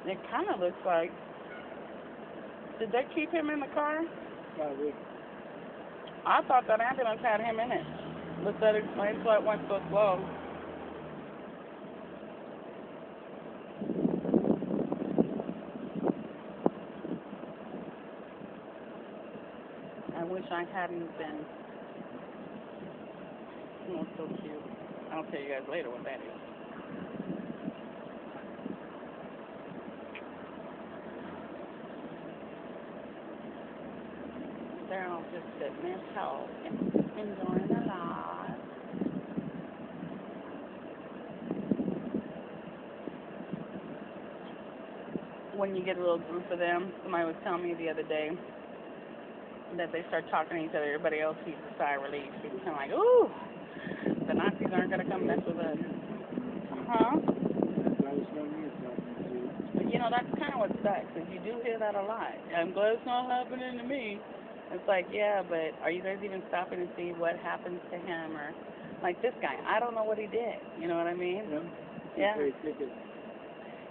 It kind of looks like. Did they keep him in the car? Probably. I thought that ambulance had him in it. But that explains why it went so slow. I wish I hadn't been. Oh, so cute. I'll tell you guys later what that is. They're all just sitting there talking, enjoying their lives. When you get a little group of them, somebody was telling me the other day that they start talking to each other, everybody else sees a sigh of relief. People kind of like, ooh, the Nazis aren't going to come mess with us. Huh? That's what I was telling you about. But you know, that's kind of what sucks, is you do hear that a lot. I'm glad it's not happening to me. It's like, yeah, but are you guys even stopping to see what happens to him? Or, like this guy, I don't know what he did. You know what I mean? Yeah. Yeah.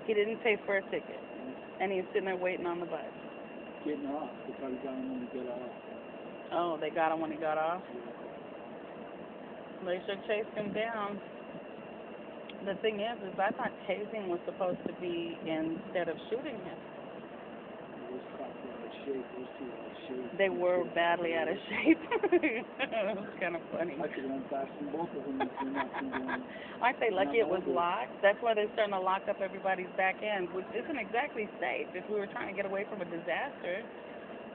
He didn't pay for a ticket. And he's sitting there waiting on the bus. Getting off. They probably got him when he got off. Oh, they got him when he got off? They should chase him down. The thing is I thought tasing was supposed to be instead of shooting him. Those cops were out of shape. Those two were out of shape. They were badly out of shape. It was kind of funny. I could run faster than both of them if they're not doing. Aren't they lucky it was locked? That's why they're starting to lock up everybody's back end, which isn't exactly safe. If we were trying to get away from a disaster,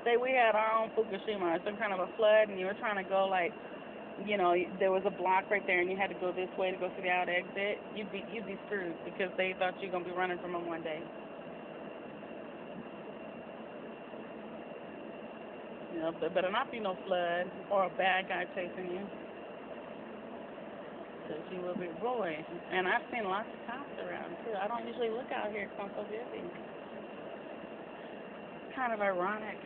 say we had our own Fukushima or some kind of a flood, and you were trying to go like, you know, there was a block right there, and you had to go this way to go to the out exit, you'd be screwed because they thought you were gonna be running from them one day. You know, there better not be no flood or a bad guy chasing you, because you will be boy. And I've seen lots of cops around too. I don't usually look out here because I'm so busy. Kind of ironic.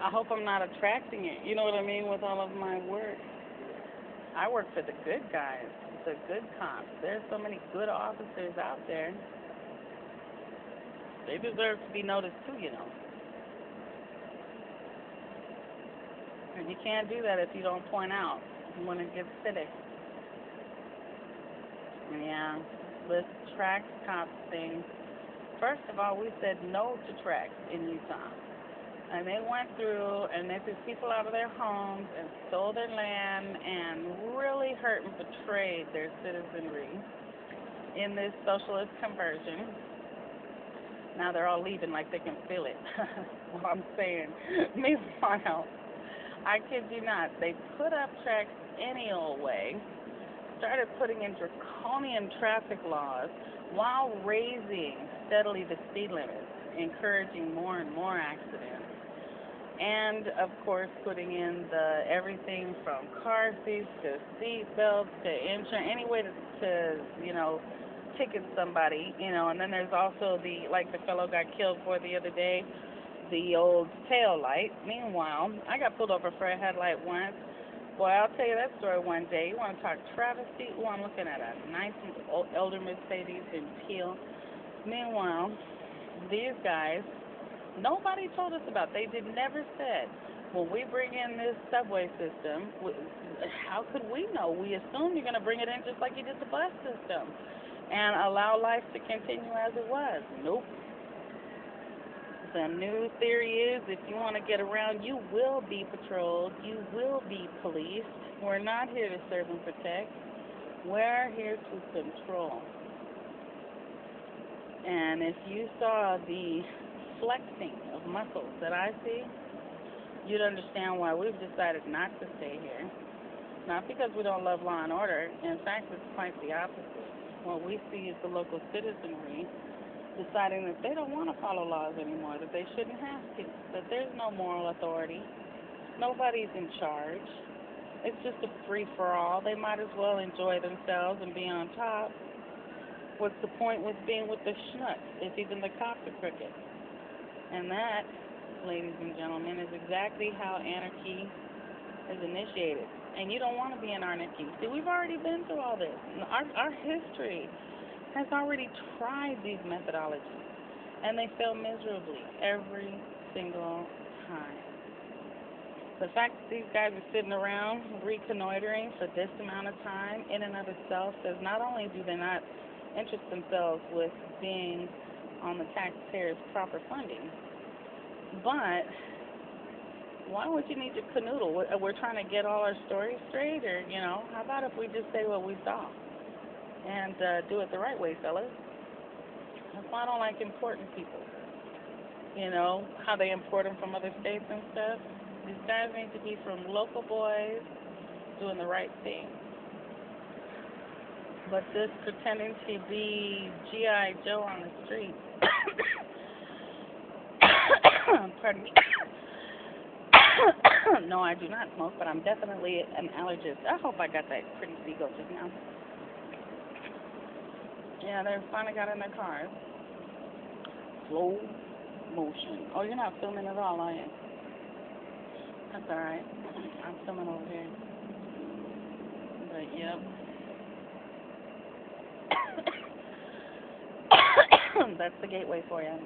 I hope I'm not attracting it. You know what I mean, with all of my work. I work for the good guys, the good cops. There's so many good officers out there. They deserve to be noticed too, you know. And you can't do that if you don't point out when it gets silly. Yeah, this tracks cops thing. First of all, we said no to tracks in Utah. And they went through and they took people out of their homes and stole their land and really hurt and betrayed their citizenry in this socialist conversion. Now they're all leaving like they can feel it. What I'm saying. Meanwhile, I kid you not, they put up tracks any old way, started putting in draconian traffic laws while raising steadily the speed limits, encouraging more and more accidents. And of course, putting in the everything from car seats to seat belts to insurance, any way to ticket somebody, And then there's also like the fellow got killed for the other day, the old tail light. Meanwhile, I got pulled over for a headlight once. Boy, I'll tell you that story one day. You want to talk travesty? Oh, I'm looking at a nice elder Mercedes in teal. Meanwhile, these guys, nobody told us about. They never said, when we bring in this subway system, how could we know? We assume you're going to bring it in just like you did the bus system and allow life to continue as it was. Nope. The new theory is if you want to get around, you will be patrolled. You will be policed. We're not here to serve and protect. We're here to control. And if you saw the flexing of muscles that I see, you'd understand why we've decided not to stay here. Not because we don't love law and order. In fact, it's quite the opposite. What we see is the local citizenry deciding that they don't want to follow laws anymore, that they shouldn't have to, that there's no moral authority. Nobody's in charge. It's just a free-for-all. They might as well enjoy themselves and be on top. What's the point with being with the schnucks if even the cops are crooked? And that, ladies and gentlemen, is exactly how anarchy is initiated. And you don't want to be in anarchy. See, we've already been through all this. Our history has already tried these methodologies. and they fail miserably every single time. The fact that these guys are sitting around reconnoitering for this amount of time in and of itself says not only do they not interest themselves with being on the taxpayers' proper funding, but why would you need to canoodle? We're trying to get all our stories straight, or, how about if we just say what we saw and do it the right way, fellas? That's why I don't like importing people. How they import them from other states and stuff. These guys need to be from local boys doing the right thing. But this pretending to be G.I. Joe on the street, pardon me. No, I do not smoke, but I'm definitely an allergist. I hope I got that pretty seagull just now. Yeah, they finally got in their cars. Slow motion. Oh, you're not filming at all, are you? That's all right. I'm filming over here. But, yep. That's the gateway for you.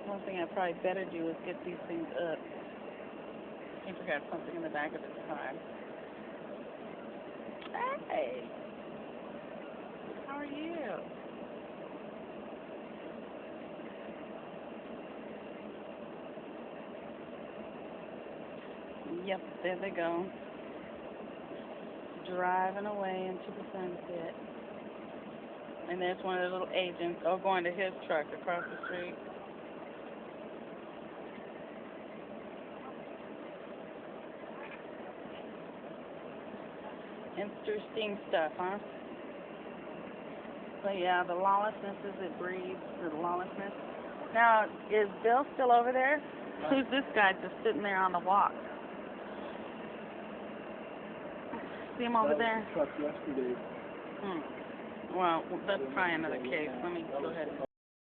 One thing I probably better do is get these things up. I forgot something in the back of this car. Hey, how are you? Yep, there they go. Driving away into the sunset. And there's one of the little agents, going to his truck across the street. Interesting stuff, huh? But yeah, the lawlessness as it breeds, the lawlessness. Now, is Bill still over there? Who's this guy just sitting there on the walk? See him over there? Truck yesterday. Well, that's probably another case. Let me go ahead and